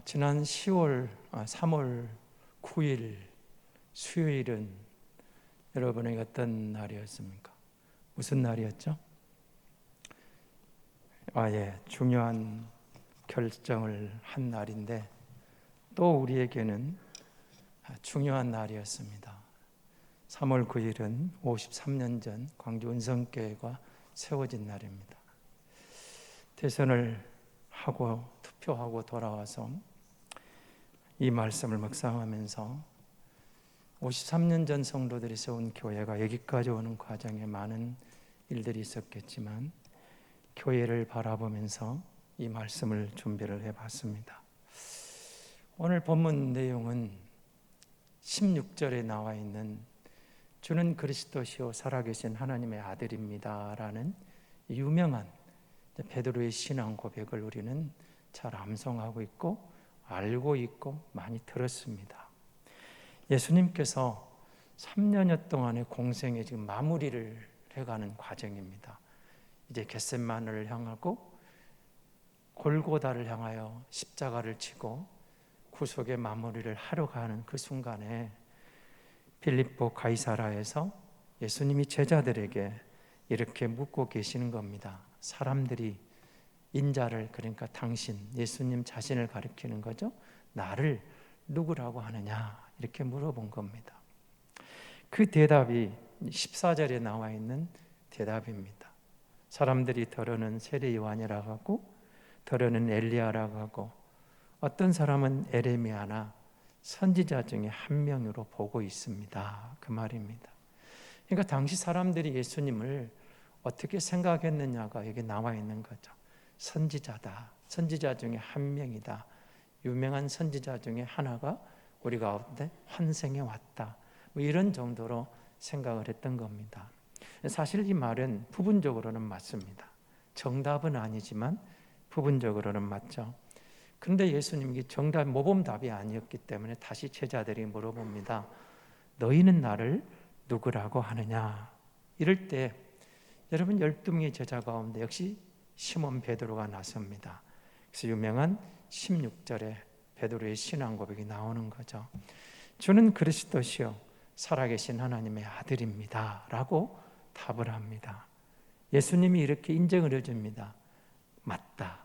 지난 3월 9일 수요일은 여러분에게 어떤 날이었습니까? 무슨 날이었죠? 중요한 결정을 한 날인데 또 우리에게는 중요한 날이었습니다. 3월 9일은 53년 전 광주 은성교회가 세워진 날입니다. 대선을 하고 투표하고 돌아와서 이 말씀을 묵상하면서 53년 전 성도들이 세운 교회가 여기까지 오는 과정에 많은 일들이 있었겠지만 교회를 바라보면서 이 말씀을 준비를 해봤습니다. 오늘 본문 내용은 16절에 나와 있는 주는 그리스도시요 살아계신 하나님의 아들입니다 라는 유명한 베드로의 신앙 고백을 우리는 잘 암송하고 있고 알고 있고 많이 들었습니다. 예수님께서 3년여 동안의 공생에 지금 마무리를 해가는 과정입니다. 이제 겟세마네를 향하고 골고다를 향하여 십자가를 지고 구속의 마무리를 하러 가는 그 순간에 빌립보 가이사라에서 예수님이 제자들에게 이렇게 묻고 계시는 겁니다. 사람들이 인자를, 그러니까 당신, 예수님 자신을 가리키는 거죠. 나를 누구라고 하느냐 이렇게 물어본 겁니다. 그 대답이 14절에 나와 있는 대답입니다. 사람들이 더러는 세례 요한이라고 하고 더러는 엘리야라고 하고 어떤 사람은 에레미야나 선지자 중에 한 명으로 보고 있습니다. 그 말입니다. 그러니까 당시 사람들이 예수님을 어떻게 생각했느냐가 여기 나와 있는 거죠. 선지자다. 선지자 중에 한 명이다. 유명한 선지자 중에 하나가 우리 가운데 환생해 왔다. 이런 정도로 생각을 했던 겁니다. 사실 이 말은 부분적으로는 맞습니다. 정답은 아니지만 부분적으로는 맞죠. 그런데 예수님이 정답 모범답이 아니었기 때문에 다시 제자들이 물어봅니다. 너희는 나를 누구라고 하느냐? 이럴 때 여러분 12명의 제자 가운데 역시 시몬 베드로가 나섭니다. 그래서 유명한 16절에 베드로의 신앙 고백이 나오는 거죠. 주는 그리스도시요 살아계신 하나님의 아들입니다 라고 답을 합니다. 예수님이 이렇게 인정을 해줍니다. 맞다.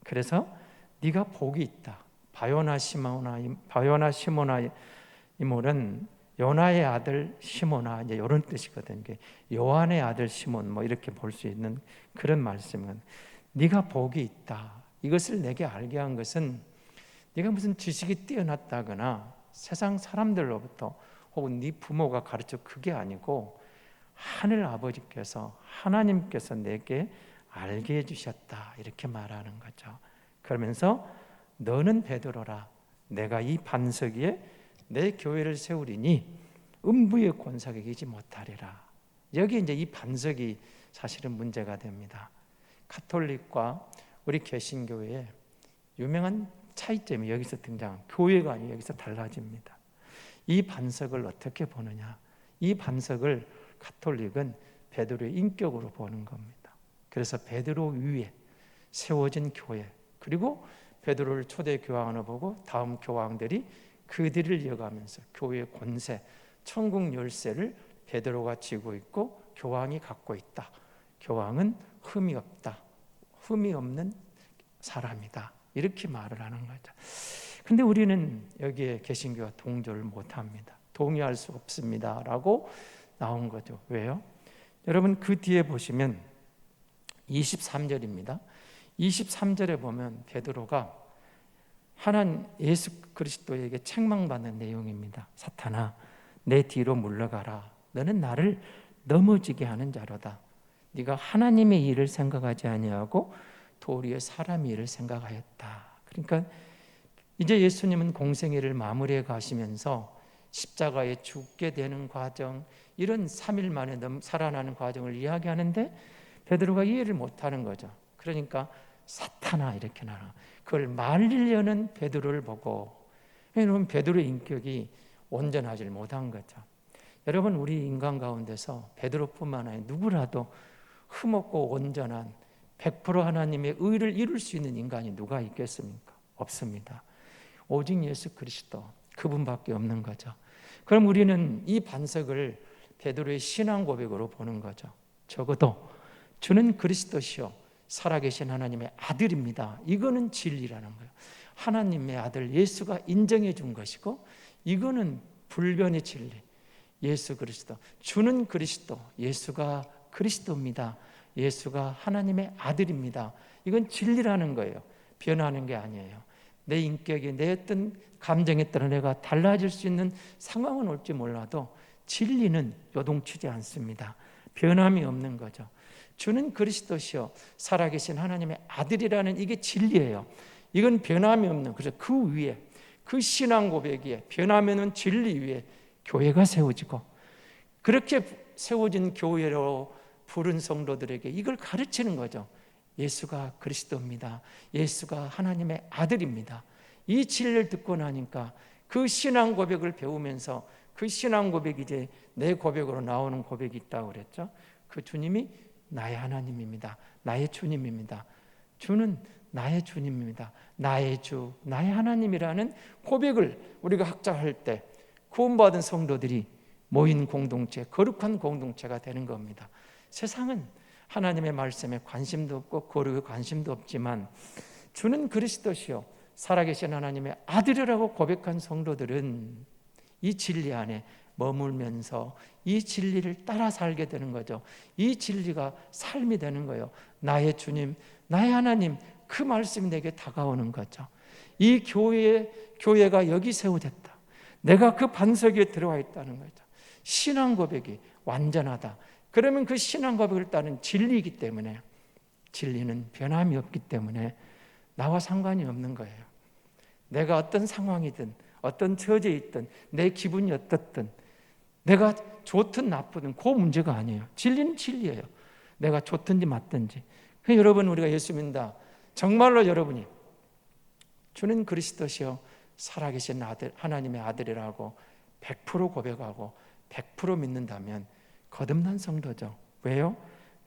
그래서 네가 복이 있다. 바요나 시모나 이 말은 요나의 아들 시모나 이제 이런 뜻이거든요. 요한의 아들 시몬 이렇게 볼 수 있는 그런 말씀은 네가 복이 있다. 이것을 내게 알게 한 것은 네가 무슨 지식이 뛰어났다거나 세상 사람들로부터 혹은 네 부모가 가르쳐 그게 아니고 하늘 아버지께서 하나님께서 내게 알게 해주셨다 이렇게 말하는 거죠. 그러면서 너는 베드로라. 내가 이 반석 위에 내 교회를 세우리니 음부의 권세가 이기지 못하리라. 여기 이제 이 반석이 사실은 문제가 됩니다. 가톨릭과 우리 개신교회의 유명한 차이점이 여기서 등장. 교회가 아니고 여기서 달라집니다. 이 반석을 어떻게 보느냐? 이 반석을 가톨릭은 베드로의 인격으로 보는 겁니다. 그래서 베드로 위에 세워진 교회, 그리고 베드로를 초대 교황으로 보고 다음 교황들이 그들을 이어가면서 교회의 권세, 천국 열쇠를 베드로가 쥐고 있고 교황이 갖고 있다. 교황은 흠이 없다. 흠이 없는 사람이다. 이렇게 말을 하는 거죠. 근데 우리는 여기에 개신교와 동조를 못합니다. 동의할 수 없습니다 라고 나온 거죠. 왜요? 여러분 그 뒤에 보시면 23절입니다. 23절에 보면 베드로가 하나님 예수 그리스도에게 책망받는 내용입니다. 사탄아 내 뒤로 물러가라. 너는 나를 넘어지게 하는 자로다. 네가 하나님의 일을 생각하지 아니하고 도리어 사람의 일을 생각하였다. 그러니까 이제 예수님은 공생애를 마무리해 가시면서 십자가에 죽게 되는 과정, 이런 3일 만에 살아나는 과정을 이야기하는데 베드로가 이해를 못하는 거죠. 그러니까 사탄아 이렇게 나와. 그걸 말리려는 베드로를 보고, 여러분 베드로의 인격이 온전하지 못한 거죠. 여러분 우리 인간 가운데서 베드로뿐만 아니라 누구라도 흠없고 온전한 100% 하나님의 의를 이룰 수 있는 인간이 누가 있겠습니까? 없습니다. 오직 예수 그리스도, 그분밖에 없는 거죠. 그럼 우리는 이 반석을 베드로의 신앙 고백으로 보는 거죠. 적어도 주는 그리스도시요 살아계신 하나님의 아들입니다. 이거는 진리라는 거예요. 하나님의 아들 예수가 인정해 준 것이고, 이거는 불변의 진리. 예수 그리스도, 주는 그리스도, 예수가 그리스도입니다. 예수가 하나님의 아들입니다. 이건 진리라는 거예요. 변하는 게 아니에요. 내 인격이, 내 어떤 감정에 따라 내가 달라질 수 있는 상황은 올지 몰라도 진리는 요동치지 않습니다. 변함이 없는 거죠. 주는 그리스도시요 살아계신 하나님의 아들이라는 이게 진리예요. 이건 변함이 없는, 그래서 그 위에, 그 신앙 고백 위에, 변함이 없는 진리 위에 교회가 세워지고, 그렇게 세워진 교회로 부른 성도들에게 이걸 가르치는 거죠. 예수가 그리스도입니다. 예수가 하나님의 아들입니다. 이 진리를 듣고 나니까 그 신앙 고백을 배우면서, 그 신앙 고백이 이제 내 고백으로 나오는 고백이 있다고 그랬죠. 그 주님이 나의 하나님입니다. 나의 주님입니다. 주는 나의 주님입니다. 나의 주, 나의 하나님이라는 고백을 우리가 학자할 때 구원받은 성도들이 모인 공동체, 거룩한 공동체가 되는 겁니다. 세상은 하나님의 말씀에 관심도 없고 거룩에 관심도 없지만, 주는 그리스도시요 살아계신 하나님의 아들이라고 고백한 성도들은 이 진리 안에 머물면서 이 진리를 따라 살게 되는 거죠. 이 진리가 삶이 되는 거예요. 나의 주님, 나의 하나님, 그 말씀이 내게 다가오는 거죠. 이 교회가 여기 세워졌다. 내가 그 반석 위에 들어와 있다는 거죠. 신앙 고백이 완전하다. 그러면 그 신앙 고백을 따른 진리이기 때문에, 진리는 변함이 없기 때문에 나와 상관이 없는 거예요. 내가 어떤 상황이든 어떤 처지에 있든 내 기분이 어떻든, 내가 좋든 나쁘든 그 문제가 아니에요. 진리는 진리예요. 내가 좋든지 맞든지. 여러분, 우리가 예수 믿는다, 정말로 여러분이 주는 그리스도시요 살아계신 아들, 하나님의 아들이라고 100% 고백하고 100% 믿는다면 거듭난 성도죠. 왜요?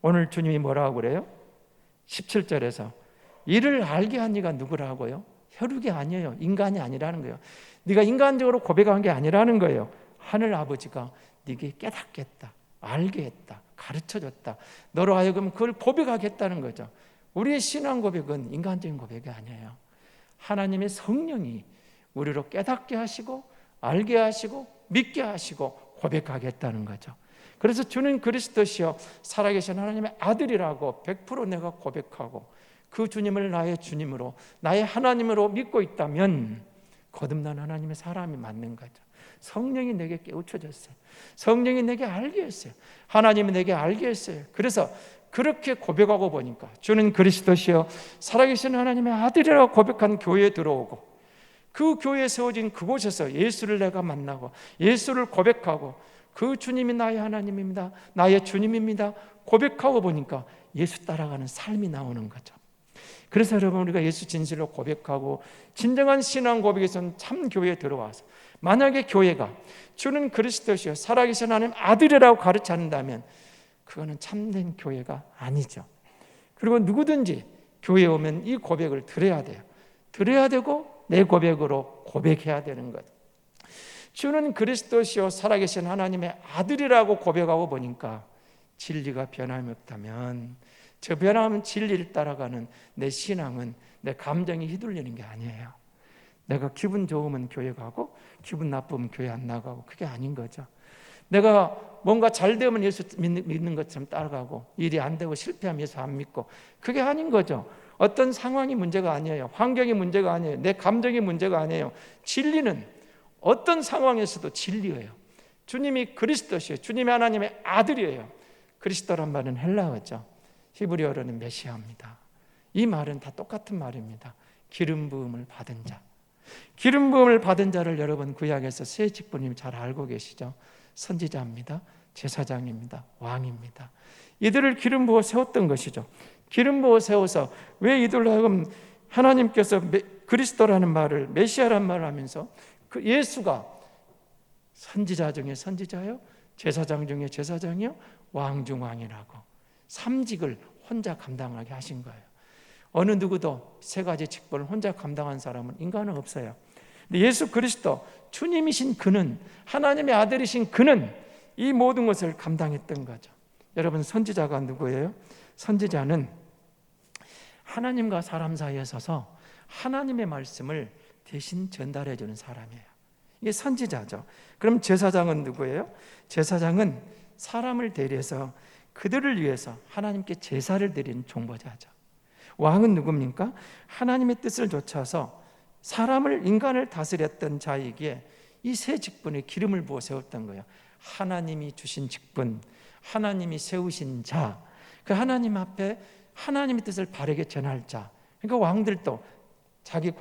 오늘 주님이 뭐라고 그래요? 17절에서 이를 알게 한 이가 누구라고요? 혈육이 아니에요. 인간이 아니라는 거예요. 네가 인간적으로 고백한 게 아니라는 거예요. 하늘 아버지가 네게 깨닫게 했다, 알게 했다, 가르쳐줬다. 너로 하여금 그걸 고백하게 했다는 거죠. 우리의 신앙 고백은 인간적인 고백이 아니에요. 하나님의 성령이 우리로 깨닫게 하시고 알게 하시고 믿게 하시고 고백하게 했다는 거죠. 그래서 주는 그리스도시요 살아계신 하나님의 아들이라고 100% 내가 고백하고 그 주님을 나의 주님으로, 나의 하나님으로 믿고 있다면 거듭난 하나님의 사람이 맞는 거죠. 성령이 내게 깨우쳐졌어요. 성령이 내게 알게 했어요. 하나님이 내게 알게 했어요. 그래서 그렇게 고백하고 보니까 주는 그리스도시요 살아계신 하나님의 아들이라고 고백한 교회에 들어오고, 그 교회에 세워진 그곳에서 예수를 내가 만나고 예수를 고백하고 그 주님이 나의 하나님입니다, 나의 주님입니다 고백하고 보니까 예수 따라가는 삶이 나오는 거죠. 그래서 여러분, 우리가 예수 진실로 고백하고 진정한 신앙 고백에서는 참 교회에 들어와서, 만약에 교회가 주는 그리스도시요 살아계신 하나님 아들이라고 가르치 않는다면 그거는 참된 교회가 아니죠. 그리고 누구든지 교회에 오면 이 고백을 들어야 돼요. 들어야 되고 내 고백으로 고백해야 되는 것. 주는 그리스도시요 살아계신 하나님의 아들이라고 고백하고 보니까 진리가 변함이 없다면, 저 변함은 진리를 따라가는 내 신앙은 내 감정이 휘둘리는 게 아니에요. 내가 기분 좋으면 교회 가고 기분 나쁘면 교회 안 나가고, 그게 아닌 거죠. 내가 뭔가 잘 되면 예수 믿는 것처럼 따라가고 일이 안 되고 실패하면 예수 안 믿고, 그게 아닌 거죠. 어떤 상황이 문제가 아니에요. 환경이 문제가 아니에요. 내 감정이 문제가 아니에요. 진리는 어떤 상황에서도 진리예요. 주님이 그리스도시에요. 주님이 하나님의 아들이에요. 그리스도란 말은 헬라어죠. 히브리어로는 메시아입니다. 이 말은 다 똑같은 말입니다. 기름 부음을 받은 자. 기름 부음을 받은 자를 여러분 구약에서 세 직분님이 잘 알고 계시죠. 선지자입니다. 제사장입니다. 왕입니다. 이들을 기름 부어 세웠던 것이죠. 기름 부어 세워서 왜 이들로 하여금 하나님께서 그리스도라는 말을, 메시아라는 말을 하면서 그 예수가 선지자 중에 선지자요, 제사장 중에 제사장이요, 왕 중 왕이라고 3직을 혼자 감당하게 하신 거예요. 어느 누구도 세 가지 직분을 혼자 감당한 사람은 인간은 없어요. 근데 예수 그리스도 주님이신 그는, 하나님의 아들이신 그는 이 모든 것을 감당했던 거죠. 여러분, 선지자가 누구예요? 선지자는 하나님과 사람 사이에 서서 하나님의 말씀을 대신 전달해 주는 사람이에요. 이게 선지자죠. 그럼 제사장은 누구예요? 제사장은 사람을 대리해서 그들을 위해서 하나님께 제사를 드리는 종보자죠. 왕은 누굽니까? 하나님의 뜻을 좇아서 사람을, 인간을 다스렸던 자에게 이 세 직분에 기름을 부어 세웠던 거예요. 하나님이 주신 직분, 하나님이 세우신 자, 그 하나님 앞에 하나님의 뜻을 바르게 전할 자. 그러니까 왕들도 자기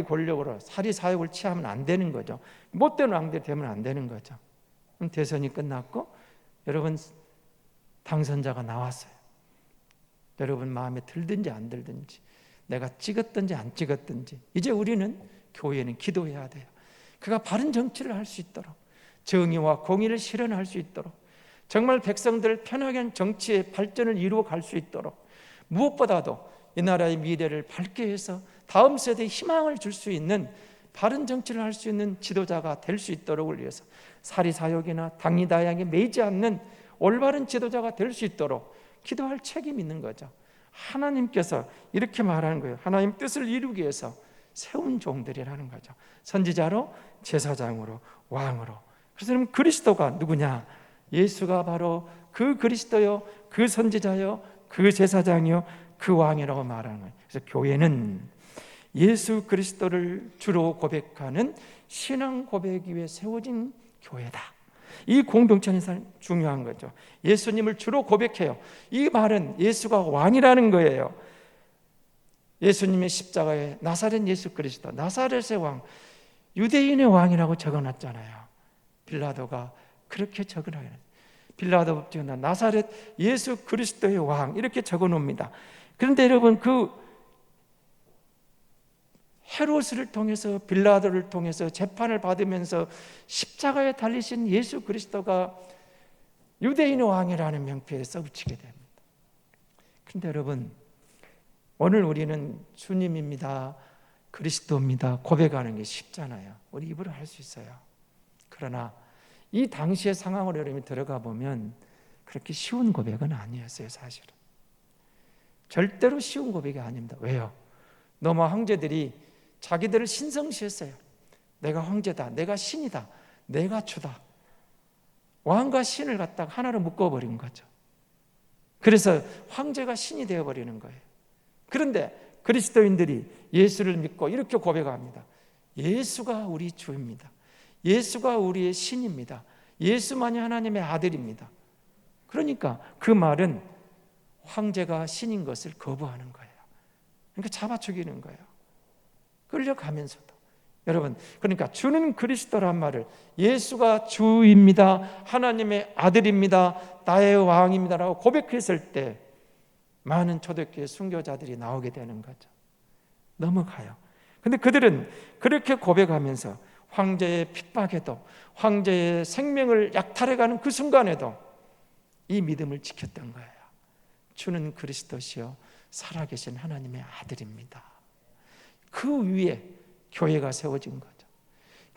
권력으로 사리사욕을 취하면 안 되는 거죠. 못된 왕들이 되면 안 되는 거죠. 그럼 대선이 끝났고 여러분, 당선자가 나왔어요. 여러분 마음에 들든지 안 들든지, 내가 찍었든지 안 찍었든지, 이제 우리는, 교회는 기도해야 돼요. 그가 바른 정치를 할 수 있도록, 정의와 공의를 실현할 수 있도록, 정말 백성들 편하게 정치의 발전을 이루어 갈 수 있도록, 무엇보다도 이 나라의 미래를 밝게 해서 다음 세대에 희망을 줄 수 있는 바른 정치를 할 수 있는 지도자가 될 수 있도록을 위해서, 사리사욕이나 당리다양에 매이지 않는 올바른 지도자가 될 수 있도록 기도할 책임이 있는 거죠. 하나님께서 이렇게 말하는 거예요. 하나님 뜻을 이루기 위해서 세운 종들이라는 거죠. 선지자로, 제사장으로, 왕으로. 그래서 그럼 그리스도가 누구냐? 예수가 바로 그 그리스도요, 그 선지자요, 그 제사장이요, 그 왕이라고 말하는 거예요. 그래서 교회는 예수 그리스도를 주로 고백하는 신앙 고백 위에 세워진 교회다. 이 공동체는 중요한 거죠. 예수님을 주로 고백해요. 이 말은 예수가 왕이라는 거예요. 예수님의 십자가에 나사렛 예수 그리스도, 나사렛의 왕, 유대인의 왕이라고 적어놨잖아요. 빌라도가 그렇게 적어놔요. 빌라도 법정에 나사렛 예수 그리스도의 왕, 이렇게 적어놓습니다. 그런데 여러분, 그 헤롯을 통해서, 빌라도를 통해서 재판을 받으면서 십자가에 달리신 예수 그리스도가 유대인의 왕이라는 명패에 써붙이게 됩니다. 그런데 여러분, 오늘 우리는 주님입니다, 그리스도입니다 고백하는 게 쉽잖아요. 우리 입으로 할 수 있어요. 그러나 이 당시의 상황으로 여러분이 들어가 보면 그렇게 쉬운 고백은 아니었어요. 사실은 절대로 쉬운 고백이 아닙니다. 왜요? 로마 황제들이 자기들을 신성시했어요. 내가 황제다, 내가 신이다, 내가 주다. 왕과 신을 갖다가 하나로 묶어버린 거죠. 그래서 황제가 신이 되어버리는 거예요. 그런데 그리스도인들이 예수를 믿고 이렇게 고백합니다. 예수가 우리 주입니다. 예수가 우리의 신입니다. 예수만이 하나님의 아들입니다. 그러니까 그 말은 황제가 신인 것을 거부하는 거예요. 그러니까 잡아 죽이는 거예요. 끌려가면서도. 여러분, 그러니까 주는 그리스도란 말을, 예수가 주입니다, 하나님의 아들입니다, 나의 왕입니다라고 고백했을 때 많은 초대교회 순교자들이 나오게 되는 거죠. 넘어가요. 근데 그들은 그렇게 고백하면서 황제의 핍박에도, 황제의 생명을 약탈해가는 그 순간에도 이 믿음을 지켰던 거예요. 주는 그리스도시요 살아계신 하나님의 아들입니다. 그 위에 교회가 세워진 거죠.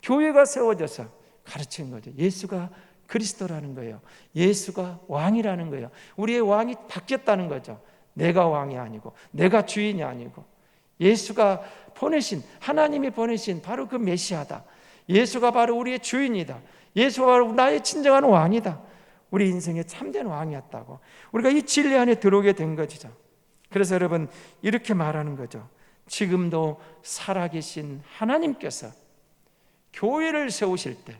교회가 세워져서 가르친 거죠. 예수가 그리스도라는 거예요. 예수가 왕이라는 거예요. 우리의 왕이 바뀌었다는 거죠. 내가 왕이 아니고, 내가 주인이 아니고, 예수가 보내신, 하나님이 보내신 바로 그 메시아다. 예수가 바로 우리의 주인이다. 예수가 바로 나의 진정한 왕이다. 우리 인생의 참된 왕이었다고 우리가 이 진리 안에 들어오게 된 거죠. 그래서 여러분, 이렇게 말하는 거죠. 지금도 살아계신 하나님께서 교회를 세우실 때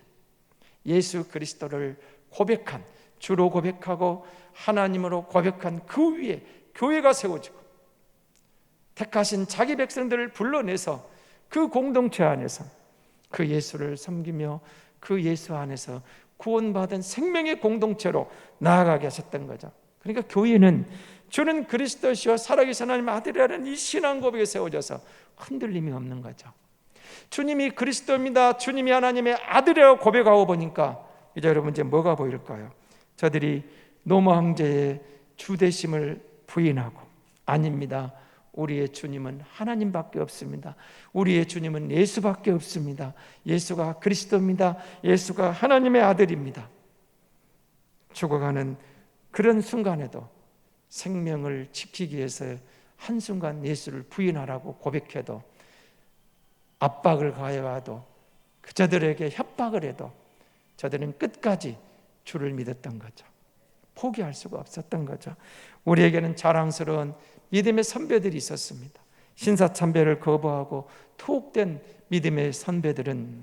예수 그리스도를 고백한, 주로 고백하고 하나님으로 고백한 그 위에 교회가 세워지고, 택하신 자기 백성들을 불러내서 그 공동체 안에서 그 예수를 섬기며 그 예수 안에서 구원받은 생명의 공동체로 나아가게 하셨던 거죠. 그러니까 교회는 주는 그리스도시요 살아계신 하나님의 아들이라는 이 신앙 고백에 세워져서 흔들림이 없는 거죠. 주님이 그리스도입니다, 주님이 하나님의 아들이라고 고백하고 보니까 이제 여러분, 이제 뭐가 보일까요? 저들이 로마 황제의 주대심을 부인하고, 아닙니다, 우리의 주님은 하나님밖에 없습니다. 우리의 주님은 예수밖에 없습니다. 예수가 그리스도입니다. 예수가 하나님의 아들입니다. 죽어가는 그런 순간에도 생명을 지키기 위해서 한순간 예수를 부인하라고 고백해도, 압박을 가해와도, 저들에게 협박을 해도 저들은 끝까지 주를 믿었던 거죠. 포기할 수가 없었던 거죠. 우리에게는 자랑스러운 믿음의 선배들이 있었습니다. 신사참배를 거부하고 투옥된 믿음의 선배들은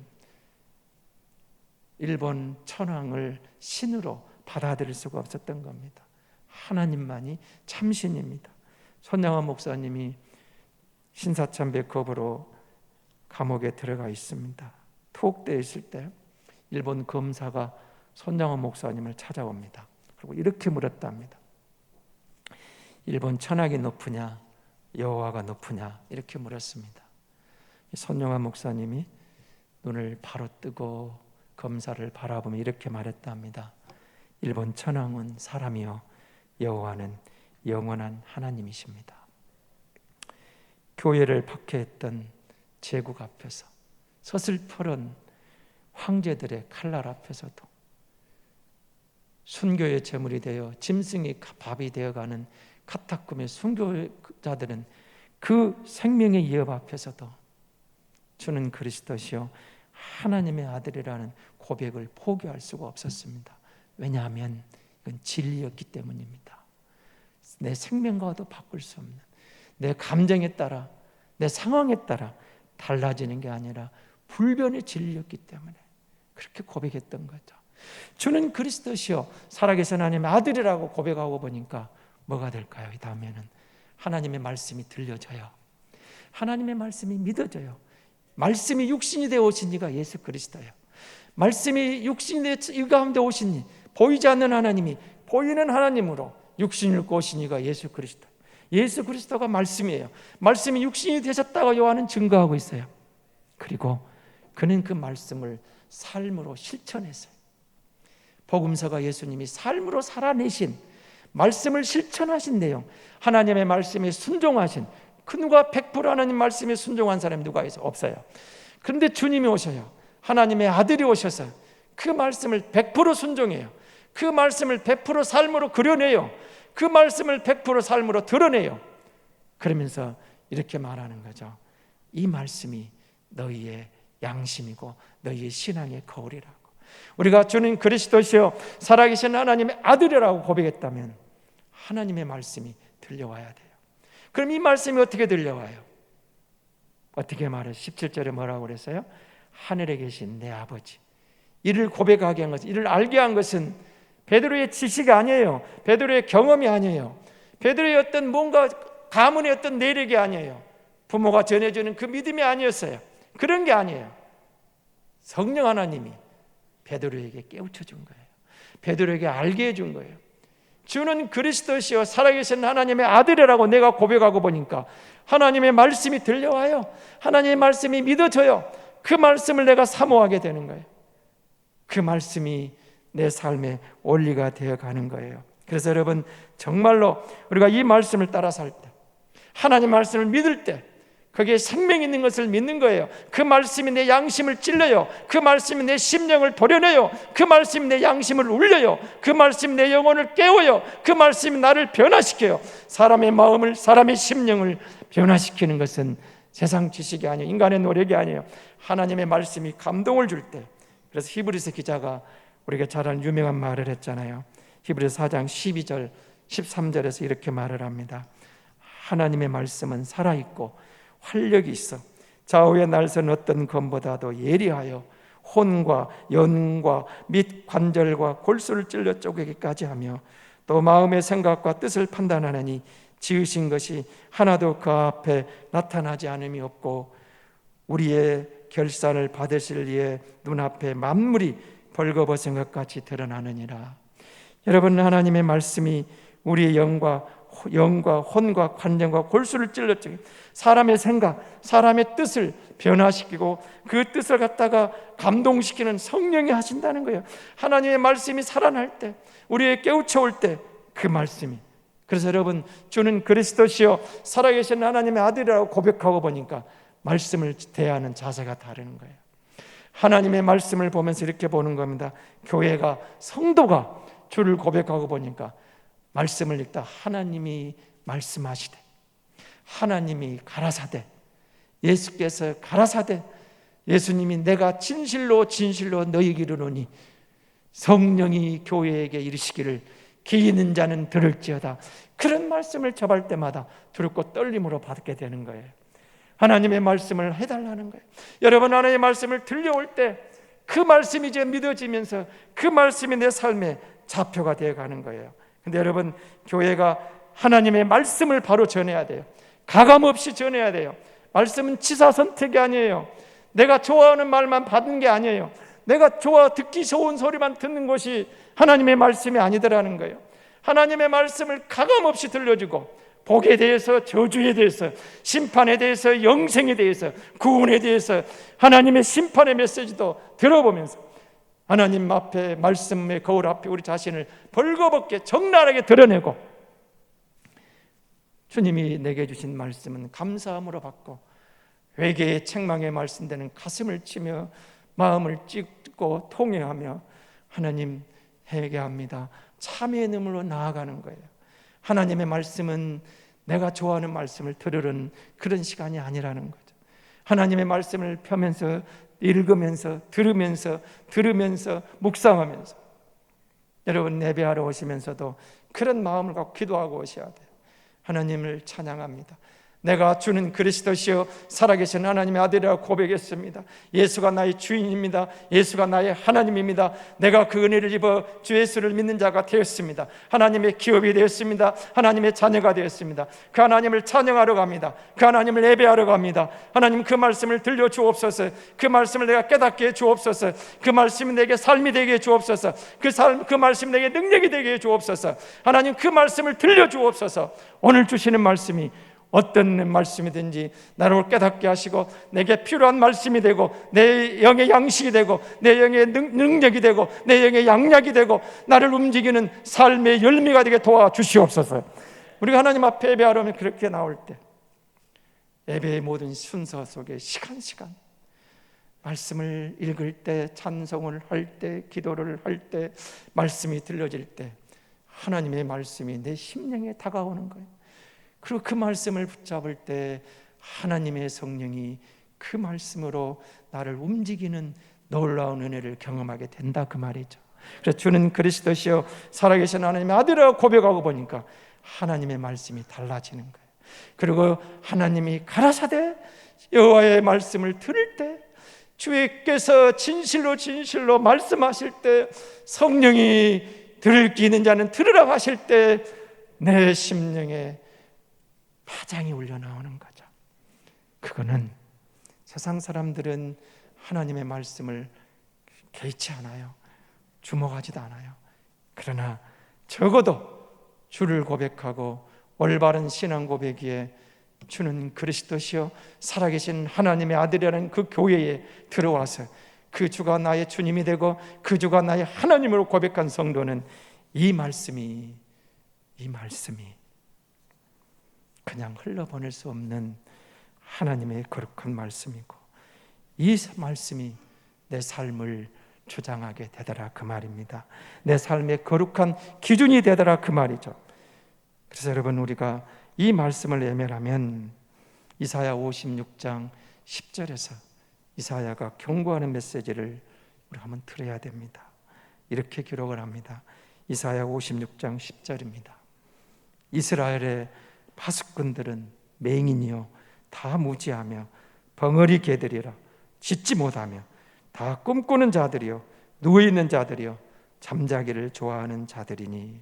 일본 천황을 신으로 받아들일 수가 없었던 겁니다. 하나님만이 참신입니다. 손양원 목사님이 신사참배 거부로 감옥에 들어가 있습니다. 투옥되어 있을 때 일본 검사가 손양원 목사님을 찾아옵니다. 그리고 이렇게 물었답니다. 일본 천학이 높으냐 여호와가 높으냐 이렇게 물었습니다. 손양원 목사님이 눈을 바로 뜨고 검사를 바라보며 이렇게 말했답니다. 일본 천황은 사람이요 여호와는 영원한 하나님이십니다. 교회를 박해했던 제국 앞에서, 서슬퍼런 황제들의 칼날 앞에서도, 순교의 제물이 되어 짐승이 밥이 되어가는 카타콤의 순교자들은 그 생명의 위협 앞에서도 주는 그리스도시요 하나님의 아들이라는 고백을 포기할 수가 없었습니다. 왜냐하면 이건 진리였기 때문입니다. 내 생명과도 바꿀 수 없는, 내 감정에 따라, 내 상황에 따라 달라지는 게 아니라 불변의 진리였기 때문에 그렇게 고백했던 거죠. 주는 그리스도시요 살아계신 하나님의 아들이라고 고백하고 보니까 뭐가 될까요? 이 다음에는 하나님의 말씀이 들려져요. 하나님의 말씀이 믿어져요. 말씀이 육신이 되어 오신 이가 예수 그리스도예요. 말씀이 육신이 되어 이 가운데 오신 이, 보이지 않는 하나님이 보이는 하나님으로 육신을 입고 오신 이가 예수 그리스도. 예수 그리스도가 말씀이에요. 말씀이 육신이 되셨다고 요한은 증거하고 있어요. 그리고 그는 그 말씀을 삶으로 실천했어요. 복음서가 예수님이 삶으로 살아내신 말씀을 실천하신 내용, 하나님의 말씀에 순종하신, 그 누가 100% 하나님 말씀에 순종한 사람이 누가 있어요? 없어요. 그런데 주님이 오셔요. 하나님의 아들이 오셔서 그 말씀을 100% 순종해요. 그 말씀을 100% 삶으로 그려내요. 그 말씀을 100% 삶으로 드러내요. 그러면서 이렇게 말하는 거죠. 이 말씀이 너희의 양심이고 너희의 신앙의 거울이라고. 우리가 주는 그리스도시요 살아계신 하나님의 아들이라고 고백했다면 하나님의 말씀이 들려와야 돼요. 그럼 이 말씀이 어떻게 들려와요? 어떻게 말해요? 17절에 뭐라고 그랬어요? 하늘에 계신 내 아버지. 이를 고백하게 한 것은, 이를 알게 한 것은 베드로의 지식이 아니에요. 베드로의 경험이 아니에요. 베드로의 어떤 뭔가 가문의 어떤 내력이 아니에요. 부모가 전해주는 그 믿음이 아니었어요. 그런 게 아니에요. 성령 하나님이 베드로에게 깨우쳐 준 거예요. 베드로에게 알게 해준 거예요. 주는 그리스도시요 살아계신 하나님의 아들이라고 내가 고백하고 보니까 하나님의 말씀이 들려와요. 하나님의 말씀이 믿어져요. 그 말씀을 내가 사모하게 되는 거예요. 그 말씀이 내 삶의 원리가 되어가는 거예요. 그래서 여러분 정말로 우리가 이 말씀을 따라 살 때, 하나님 말씀을 믿을 때 거기에 생명이 있는 것을 믿는 거예요. 그 말씀이 내 양심을 찔러요. 그 말씀이 내 심령을 도려내요. 그 말씀이 내 양심을 울려요. 그 말씀이 내 영혼을 깨워요. 그 말씀이 나를 변화시켜요. 사람의 마음을, 사람의 심령을 변화시키는 것은 세상 지식이 아니에요. 인간의 노력이 아니에요. 하나님의 말씀이 감동을 줄 때. 그래서 히브리서 기자가 우리가 잘 아는 유명한 말을 했잖아요. 히브리서 4장 12절 13절에서 이렇게 말을 합니다. 하나님의 말씀은 살아있고 활력이 있어 좌우에 날선 어떤 검보다도 예리하여 혼과 연과 및 관절과 골수를 찔러 쪼개기까지 하며 또 마음의 생각과 뜻을 판단하느니 지으신 것이 하나도 그 앞에 나타나지 않음이 없고 우리의 결산을 받으실 이의 눈앞에 만물이 벌거벗은 것 같이 드러나느니라. 여러분 하나님의 말씀이 우리의 영과 혼과 관념과 골수를 찔렀죠. 사람의 생각, 사람의 뜻을 변화시키고 그 뜻을 갖다가 감동시키는 성령이 하신다는 거예요. 하나님의 말씀이 살아날 때, 우리의 깨우쳐 올 때 그 말씀이 그래서 여러분, 주는 그리스도시요 살아계신 하나님의 아들이라고 고백하고 보니까 말씀을 대하는 자세가 다른 거예요. 하나님의 말씀을 보면서 이렇게 보는 겁니다. 교회가, 성도가 주를 고백하고 보니까 말씀을 읽다 하나님이 말씀하시되, 하나님이 가라사대, 예수께서 가라사대, 예수님이 내가 진실로 진실로 너희에게 이르노니 성령이 교회에게 이르시기를 귀 있는 자는 들을지어다. 그런 말씀을 접할 때마다 두렵고 떨림으로 받게 되는 거예요. 하나님의 말씀을 해달라는 거예요. 여러분, 하나님의 말씀을 들려올 때 그 말씀이 이제 믿어지면서 그 말씀이 내 삶의 좌표가 되어가는 거예요. 근데 여러분, 교회가 하나님의 말씀을 바로 전해야 돼요. 가감 없이 전해야 돼요. 말씀은 지사선택이 아니에요. 내가 좋아하는 말만 받는 게 아니에요. 내가 듣기 좋은 소리만 듣는 것이 하나님의 말씀이 아니더라는 거예요. 하나님의 말씀을 가감 없이 들려주고, 복에 대해서, 저주에 대해서, 심판에 대해서, 영생에 대해서, 구원에 대해서 하나님의 심판의 메시지도 들어보면서 하나님 앞에, 말씀의 거울 앞에 우리 자신을 벌거벗게 적나라하게 드러내고, 주님이 내게 주신 말씀은 감사함으로 받고, 회개의 책망에 말씀되는 가슴을 치며 마음을 찢고 통회하며 하나님 회개합니다, 참회의 눈물로 나아가는 거예요. 하나님의 말씀은 내가 좋아하는 말씀을 들으는 그런 시간이 아니라는 거죠. 하나님의 말씀을 펴면서, 읽으면서, 들으면서 묵상하면서, 여러분 예배하러 오시면서도 그런 마음을 갖고 기도하고 오셔야 돼요. 하나님을 찬양합니다. 내가 주는 그리스도시요 살아계신 하나님의 아들이라고 고백했습니다. 예수가 나의 주인입니다. 예수가 나의 하나님입니다. 내가 그 은혜를 입어 주 예수를 믿는 자가 되었습니다. 하나님의 기업이 되었습니다. 하나님의 자녀가 되었습니다. 그 하나님을 찬양하러 갑니다. 그 하나님을 예배하러 갑니다. 하나님, 그 말씀을 들려주옵소서. 그 말씀을 내가 깨닫게 해주옵소서. 그 말씀이 내게 삶이 되게 해주옵소서. 그 말씀이 내게 능력이 되게 해주옵소서. 하나님, 그 말씀을 들려주옵소서. 오늘 주시는 말씀이 어떤 말씀이든지 나를 깨닫게 하시고 내게 필요한 말씀이 되고 내 영의 양식이 되고 내 영의 능력이 되고 내 영의 양약이 되고 나를 움직이는 삶의 열매가 되게 도와주시옵소서. 우리가 하나님 앞에 예배하러 오면 그렇게 나올 때 예배의 모든 순서 속에 시간 말씀을 읽을 때, 찬송을 할 때, 기도를 할 때, 말씀이 들려질 때 하나님의 말씀이 내 심령에 다가오는 거예요. 그리고 그 말씀을 붙잡을 때 하나님의 성령이 그 말씀으로 나를 움직이는 놀라운 은혜를 경험하게 된다, 그 말이죠. 그래서 주는 그리스도시요 살아계신 하나님의 아들이라고 고백하고 보니까 하나님의 말씀이 달라지는 거예요. 그리고 하나님이 가라사대 여호와의 말씀을 들을 때, 주께서 진실로 말씀하실 때, 성령이 들을 귀 있는 자는 들으라고 하실 때 내 심령에 파장이 울려 나오는 거죠. 그거는 세상 사람들은 하나님의 말씀을 개의치 않아요. 주목하지도 않아요. 그러나 적어도 주를 고백하고 올바른 신앙 고백에 주는 그리스도시요 살아계신 하나님의 아들이라는 그 교회에 들어와서 그 주가 나의 주님이 되고 그 주가 나의 하나님으로 고백한 성도는 이 말씀이 그냥 흘러보낼 수 없는 하나님의 거룩한 말씀이고, 이 말씀이 내 삶을 주장하게 되더라, 그 말입니다. 내 삶의 거룩한 기준이 되더라, 그 말이죠. 그래서 여러분, 우리가 이 말씀을 외면하면 이사야 56장 10절에서 이사야가 경고하는 메시지를 우리가 한번 들어야 됩니다. 이렇게 기록을 합니다. 이사야 56장 10절입니다. 이스라엘의 파수꾼들은 맹인이요 다 무지하며 벙어리 개들이라 짖지 못하며 다 꿈꾸는 자들이요 누워있는 자들이요 잠자기를 좋아하는 자들이니.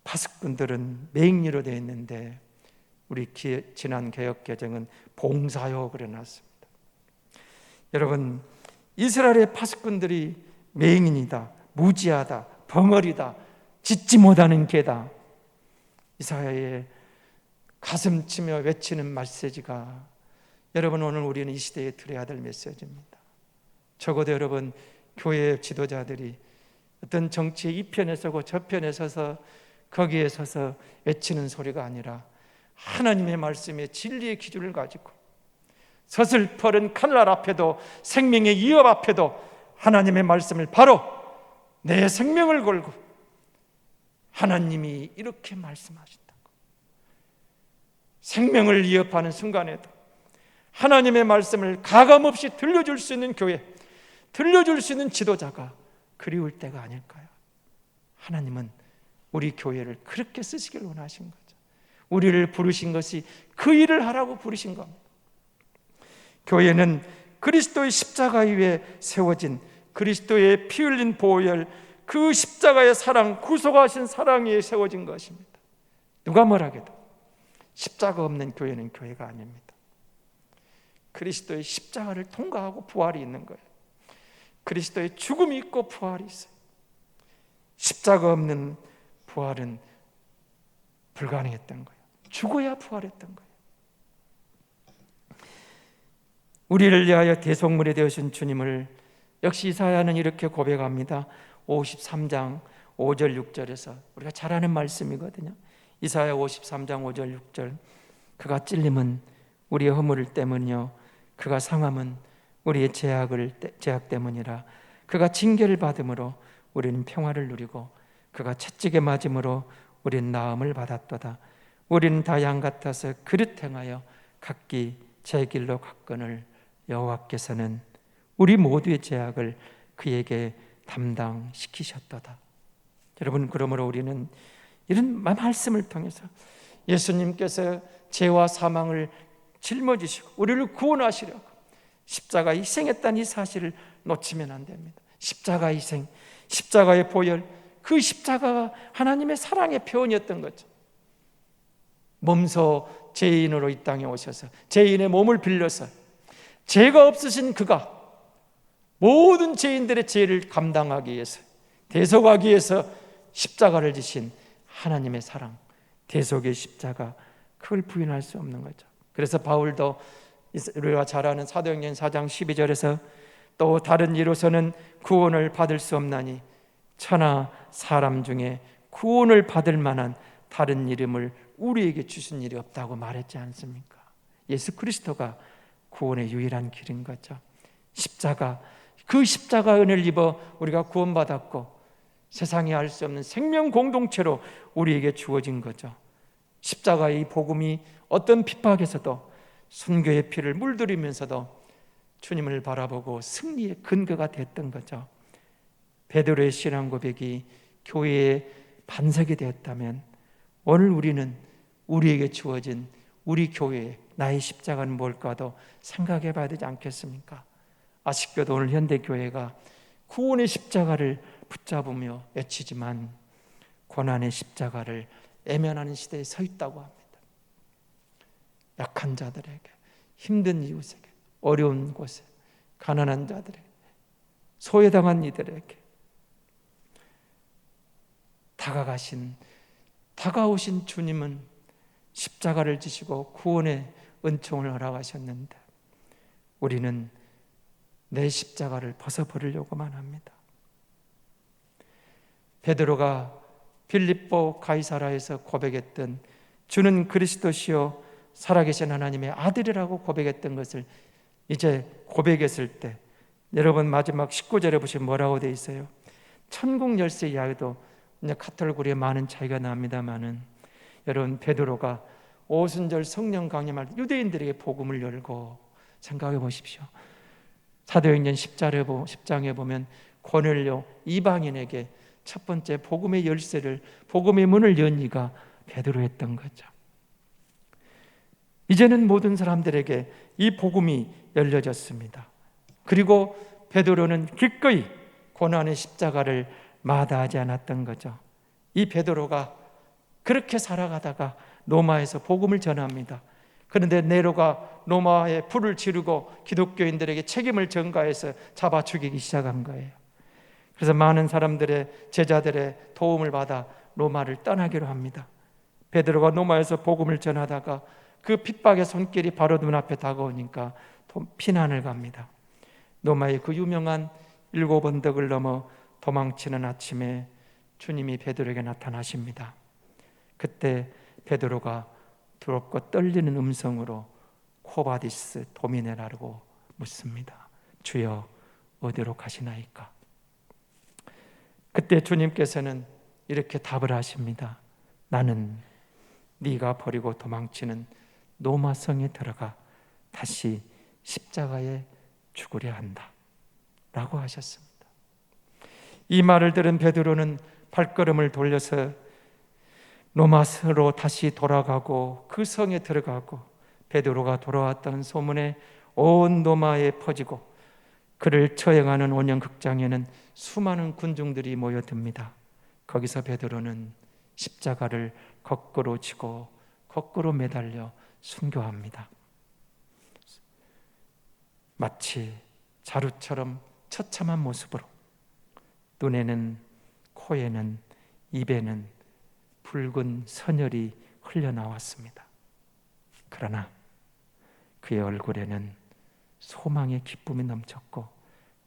파수꾼들은 맹인으로 되어 있는데 우리 지난 개역개정은 봉사요 그려놨습니다. 여러분, 이스라엘의 파수꾼들이 맹인이다, 무지하다, 벙어리다, 짖지 못하는 개다. 이사야의 가슴 치며 외치는 메시지가 여러분, 오늘 우리는 이 시대에 들어야 될 메시지입니다. 적어도 여러분, 교회 지도자들이 어떤 정치의 이 편에 서고 저 편에 서서 거기에 서서 외치는 소리가 아니라 하나님의 말씀의 진리의 기준을 가지고 서슬퍼른 칼날 앞에도 생명의 위협 앞에도 하나님의 말씀을 바로 내 생명을 걸고 하나님이 이렇게 말씀하신다고 생명을 위협하는 순간에도 하나님의 말씀을 가감없이 들려줄 수 있는 교회, 들려줄 수 있는 지도자가 그리울 때가 아닐까요? 하나님은 우리 교회를 그렇게 쓰시길 원하신 거죠. 우리를 부르신 것이 그 일을 하라고 부르신 겁니다. 교회는 그리스도의 십자가 위에 세워진 그리스도의 피 흘린 보혈, 그 십자가의 사랑, 구속하신 사랑 위에 세워진 것입니다. 누가 뭐라 해도 십자가 없는 교회는 교회가 아닙니다. 그리스도의 십자가를 통과하고 부활이 있는 거예요. 그리스도의 죽음이 있고 부활이 있어요. 십자가 없는 부활은 불가능했던 거예요. 죽어야 부활했던 거예요. 우리를 위하여 대속물이 되어신 주님을 역시 이사야는 이렇게 고백합니다. 53장 5절 6절에서 우리가 잘 아는 말씀이거든요. 이사야 53장 5절 6절 그가 찔림은 우리의 허물 때문이요 그가 상함은 우리의 죄악 때문이라. 그가 징계를 받음으로 우리는 평화를 누리고 그가 채찍에 맞음으로 우리는 나음을 받았도다. 우리는 다 양 같아서 그릇 행하여 각기 제 길로 갔거늘 여호와께서는 우리 모두의 죄악을 그에게 담당시키셨도다. 여러분, 그러므로 우리는 이런 말씀을 통해서 예수님께서 죄와 사망을 짊어지시고 우리를 구원하시려고 십자가 희생했다는 이 사실을 놓치면 안 됩니다. 십자가 희생, 십자가의 보혈, 그 십자가가 하나님의 사랑의 표현이었던 거죠. 몸소 죄인으로 이 땅에 오셔서 죄인의 몸을 빌려서 죄가 없으신 그가 모든 죄인들의 죄를 감당하기 위해서, 대속하기 위해서 십자가를 지신 하나님의 사랑, 대속의 십자가, 그걸 부인할 수 없는 거죠. 그래서 바울도 우리가 잘 아는 사도행전 4장 12절에서 또 다른 이로서는 구원을 받을 수 없나니 천하 사람 중에 구원을 받을 만한 다른 이름을 우리에게 주신 일이 없다고 말했지 않습니까? 예수 그리스도가 구원의 유일한 길인 거죠. 십자가, 그 십자가 은혜를 입어 우리가 구원받았고 세상이 알 수 없는 생명 공동체로 우리에게 주어진 거죠. 십자가의 이 복음이 어떤 핍박에서도 순교의 피를 물들이면서도 주님을 바라보고 승리의 근거가 됐던 거죠. 베드로의 신앙 고백이 교회의 반석이 되었다면 오늘 우리는 우리에게 주어진 우리 교회의 나의 십자가는 뭘까도 생각해 봐야 되지 않겠습니까? 아쉽게도 오늘 현대교회가 구원의 십자가를 붙잡으며 외치지만 고난의 십자가를 애면하는 시대에 서 있다고 합니다. 약한 자들에게, 힘든 이웃에게, 어려운 곳에, 가난한 자들에게, 소외당한 이들에게 다가오신 주님은 십자가를 지시고 구원의 은총을 허락하셨는데 우리는 내 십자가를 벗어버리려고만 합니다. 베드로가 빌립보 가이사라에서 고백했던 주는 그리스도시요 살아계신 하나님의 아들이라고 고백했던 것을 이제 고백했을 때 여러분 마지막 19절에 보시면 뭐라고 되어 있어요? 천국 열쇠 이야기도 이제 카톨고리에 많은 차이가 납니다만은 여러분 베드로가 오순절 성령 강림할 유대인들에게 복음을 열고 생각해 보십시오. 사도행전 10장에 보면 고넬료 이방인에게 첫 번째 복음의 열쇠를, 복음의 문을 연 이가 베드로였던 거죠. 이제는 모든 사람들에게 이 복음이 열려졌습니다. 그리고 베드로는 기꺼이 고난의 십자가를 마다하지 않았던 거죠. 이 베드로가 그렇게 살아가다가 로마에서 복음을 전합니다. 그런데 네로가 로마에 불을 지르고 기독교인들에게 책임을 전가해서 잡아 죽이기 시작한 거예요. 그래서 많은 사람들의, 제자들의 도움을 받아 로마를 떠나기로 합니다. 베드로가 로마에서 복음을 전하다가 그 핍박의 손길이 바로 눈앞에 다가오니까 피난을 갑니다. 로마의 그 유명한 7 언덕을 넘어 도망치는 아침에 주님이 베드로에게 나타나십니다. 그때 베드로가 두렵고 떨리는 음성으로 코바디스 도미네라고 묻습니다. 주여, 어디로 가시나이까? 그때 주님께서는 이렇게 답을 하십니다. 나는 네가 버리고 도망치는 노마성에 들어가 다시 십자가에 죽으려 한다 라고 하셨습니다. 이 말을 들은 베드로는 발걸음을 돌려서 로마스로 다시 돌아가고 그 성에 들어가고, 베드로가 돌아왔던 소문에 온 로마에 퍼지고 그를 처형하는 온영극장에는 수많은 군중들이 모여듭니다. 거기서 베드로는 십자가를 거꾸로 지고 거꾸로 매달려 순교합니다. 마치 자루처럼 처참한 모습으로 눈에는, 코에는, 입에는 붉은 선혈이 흘러나왔습니다. 그러나 그의 얼굴에는 소망의 기쁨이 넘쳤고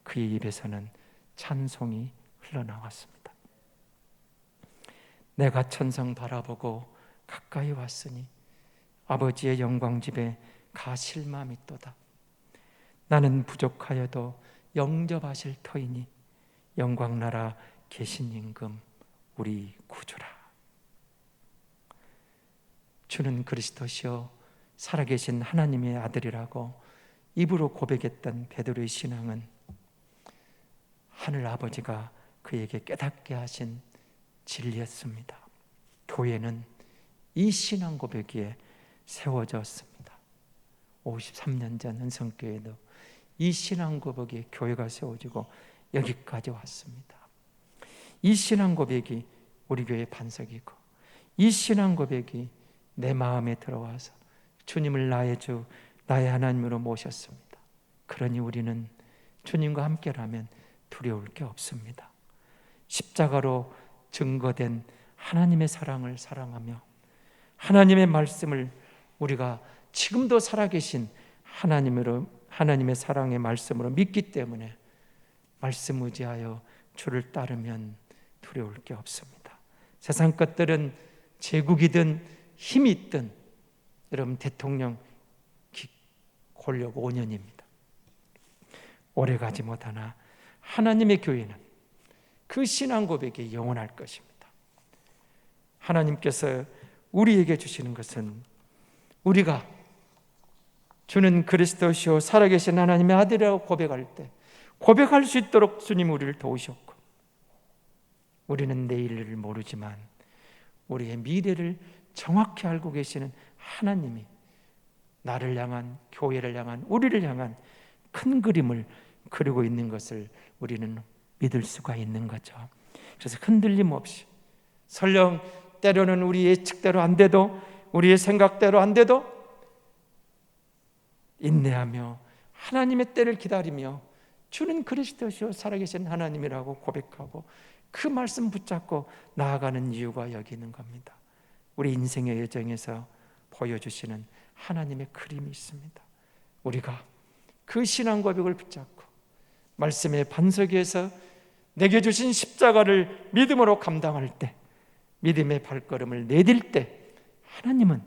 그의 입에서는 찬송이 흘러나왔습니다. 내가 천상 바라보고 가까이 왔으니 아버지의 영광집에 가 실망있도다. 나는 부족하여도 영접하실 터이니 영광나라 계신 임금 우리 구주라. 주는 그리스도시요 살아계신 하나님의 아들이라고 입으로 고백했던 베드로의 신앙은 하늘 아버지가 그에게 깨닫게 하신 진리였습니다. 교회는 이 신앙 고백 위에 세워졌습니다. 53년 전 은성교회도 이 신앙 고백에 교회가 세워지고 여기까지 왔습니다. 이 신앙 고백이 우리 교회의 반석이고, 이 신앙 고백이 내 마음에 들어와서 주님을 나의 주, 나의 하나님으로 모셨습니다. 그러니 우리는 주님과 함께라면 두려울 게 없습니다. 십자가로 증거된 하나님의 사랑을 사랑하며 하나님의 말씀을 우리가 지금도 살아계신 하나님의 사랑의 말씀으로 믿기 때문에 말씀 의지하여 주를 따르면 두려울 게 없습니다. 세상 것들은 제국이든 힘이 있든, 여러분 대통령 권력 5년입니다. 오래가지 못하나 하나님의 교회는 그 신앙 고백이 영원할 것입니다. 하나님께서 우리에게 주시는 것은 우리가 주는 그리스도시요 살아계신 하나님의 아들이라고 고백할 때 고백할 수 있도록 주님 우리를 도우셨고, 우리는 내일을 모르지만 우리의 미래를 정확히 알고 계시는 하나님이 나를 향한, 교회를 향한, 우리를 향한 큰 그림을 그리고 있는 것을 우리는 믿을 수가 있는 거죠. 그래서 흔들림 없이, 설령 때로는 우리 예측대로 안 돼도, 우리의 생각대로 안 돼도 인내하며 하나님의 때를 기다리며 주는 그리스도시요 살아계신 하나님이라고 고백하고 그 말씀 붙잡고 나아가는 이유가 여기 있는 겁니다. 우리 인생의 여정에서 보여주시는 하나님의 그림이 있습니다. 우리가 그 신앙 고백을 붙잡고 말씀의 반석 위에서 내게 주신 십자가를 믿음으로 감당할 때, 믿음의 발걸음을 내딜 때 하나님은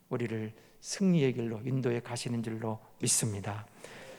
우리를 승리의 길로 인도해 가시는 줄로 믿습니다.